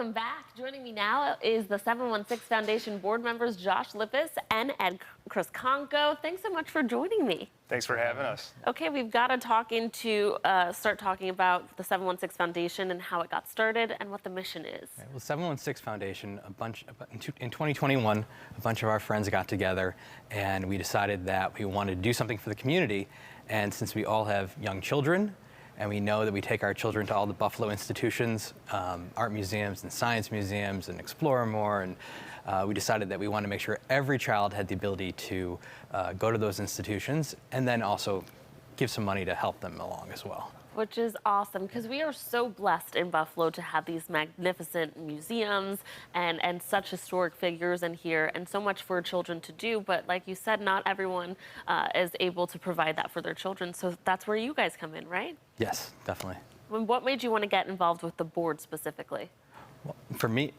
welcome back. Joining me now is the 716 Foundation board members, Josh Lippis and Ed Kraskonko. Thanks so much for joining me. Thanks for having us. Okay, we've got to start talking about the 716 Foundation and how it got started and what the mission is. Right, well, 716 Foundation, in 2021, a bunch of our friends got together and we decided that we wanted to do something for the community. And since we all have young children, and we know that we take our children to all the Buffalo institutions, art museums and science museums, and explore more. And we decided that we wanted to make sure every child had the ability to go to those institutions and then also give some money to help them along as well. Which is awesome, because we are so blessed in Buffalo to have these magnificent museums and such historic figures in here, and so much for children to do. But like you said, not everyone is able to provide that for their children. So that's where you guys come in, right? Yes, definitely. What made you want to get involved with the board specifically? Well, for me,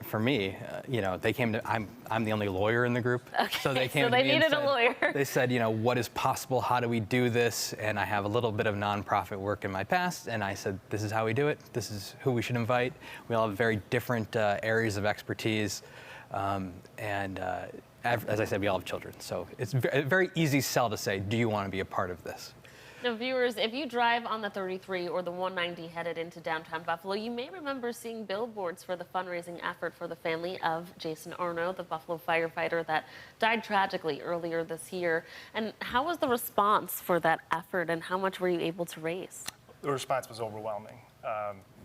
you know, they came to. I'm the only lawyer in the group, okay, so they came. So to they me and needed said, a lawyer. They said, you know, what is possible? How do we do this? And I have a little bit of nonprofit work in my past, and I said, this is how we do it. This is who we should invite. We all have very different areas of expertise, as I said, we all have children, so it's a very easy sell to say, do you want to be a part of this? Now, viewers, if you drive on the 33 or the 190 headed into downtown Buffalo, you may remember seeing billboards for the fundraising effort for the family of Jason Arno, the Buffalo firefighter that died tragically earlier this year. And how was the response for that effort, and how much were you able to raise? The response was overwhelming.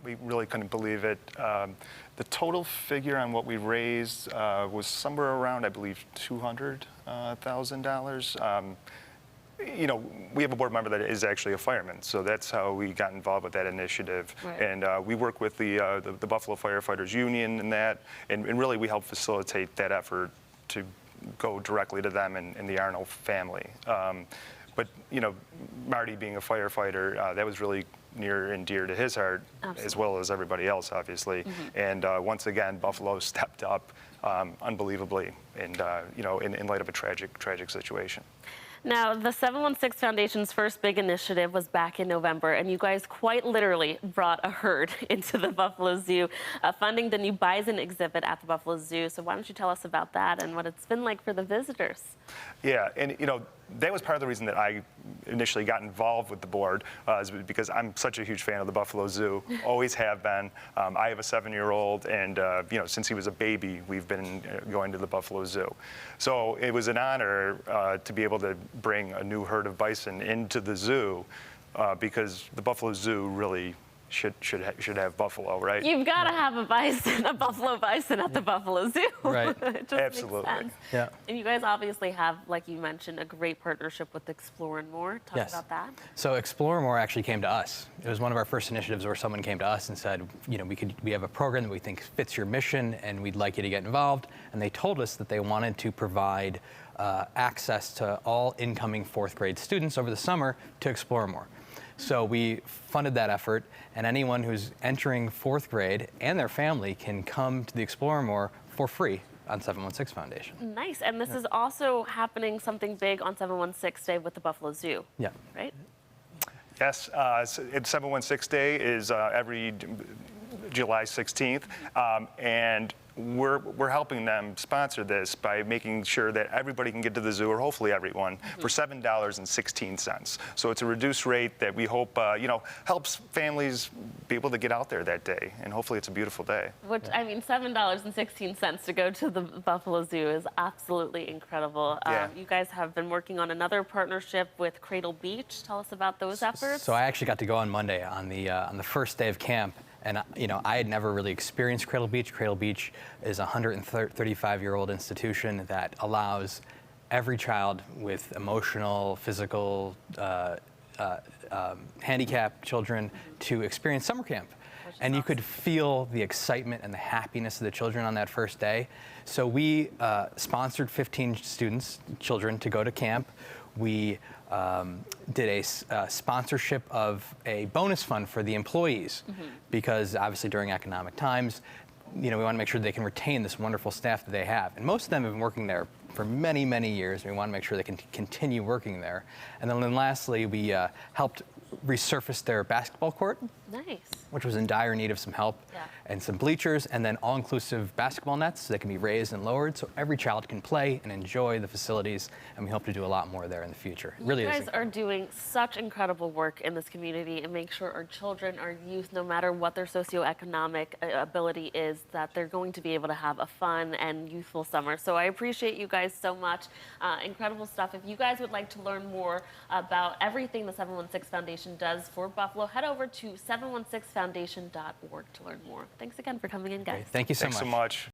We really couldn't believe it. The total figure on what we raised was somewhere around, I believe, $200,000. You know, we have a board member that is actually a fireman, so that's how we got involved with that initiative. Right. And we work with the Buffalo Firefighters Union and that, and really we help facilitate that effort to go directly to them and the Arno family. But, you know, Marty being a firefighter, that was really near and dear to his heart. Absolutely. As well as everybody else, obviously. Mm-hmm. And once again, Buffalo stepped up unbelievably, and you know, in light of a tragic situation. Now, the 716 Foundation's first big initiative was back in November, and you guys quite literally brought a herd into the Buffalo Zoo, funding the new bison exhibit at the Buffalo Zoo. So why don't you tell us about that and what it's been like for the visitors? Yeah, and you know, that was part of the reason that I initially got involved with the board, is because I'm such a huge fan of the Buffalo Zoo, always have been. I have a 7-year-old, and you know, since he was a baby, we've been going to the Buffalo Zoo. So it was an honor to be able to bring a new herd of bison into the zoo, because the Buffalo Zoo really should have buffalo, right? You've got to have a buffalo bison at the Buffalo Zoo. Right. It just Absolutely. makes sense. Yeah. And you guys obviously have, like you mentioned, a great partnership with Explore and More. Talk Yes. about that. So Explore and More actually came to us. It was one of our first initiatives where someone came to us and said, you know, we have a program that we think fits your mission and we'd like you to get involved. And they told us that they wanted to provide access to all incoming 4th grade students over the summer to Explore More. So we funded that effort, and anyone who's entering 4th grade and their family can come to the Explore More for free on 716 Foundation. Nice, and this is also happening something big on 716 Day with the Buffalo Zoo. Yeah. Right? Yes, 716 Day is every July 16th, and we're helping them sponsor this by making sure that everybody can get to the zoo, or hopefully everyone, for $7.16. So it's a reduced rate that we hope you know, helps families be able to get out there that day, and hopefully it's a beautiful day. Which, I mean, $7.16 to go to the Buffalo Zoo is absolutely incredible. Yeah. You guys have been working on another partnership with Cradle Beach. Tell us about those efforts. So I actually got to go on Monday on the first day of camp. And you know, I had never really experienced Cradle Beach. Cradle Beach is a 135-year-old institution that allows every child with emotional, physical, handicapped children to experience summer camp. And you could feel the excitement and the happiness of the children on that first day. So we sponsored 15 children to go to camp. We did a sponsorship of a bonus fund for the employees, because obviously during economic times, you know, we want to make sure they can retain this wonderful staff that they have. And most of them have been working there for many, many years. We want to make sure they can continue working there. And then lastly, we helped resurface their basketball court. Nice. which was in dire need of some help, Yeah. and some bleachers, and then all-inclusive basketball nets that can be raised and lowered so every child can play and enjoy the facilities, and we hope to do a lot more there in the future. It really You is guys are doing such incredible work in this community and make sure our children, our youth, no matter what their socioeconomic ability is, that they're going to be able to have a fun and youthful summer. So I appreciate you guys so much. Incredible stuff. If you guys would like to learn more about everything the 716 Foundation does for Buffalo, head over to 716foundation.org to learn more. Thanks again for coming in, guys. Great. Thank you so Thanks much. so much.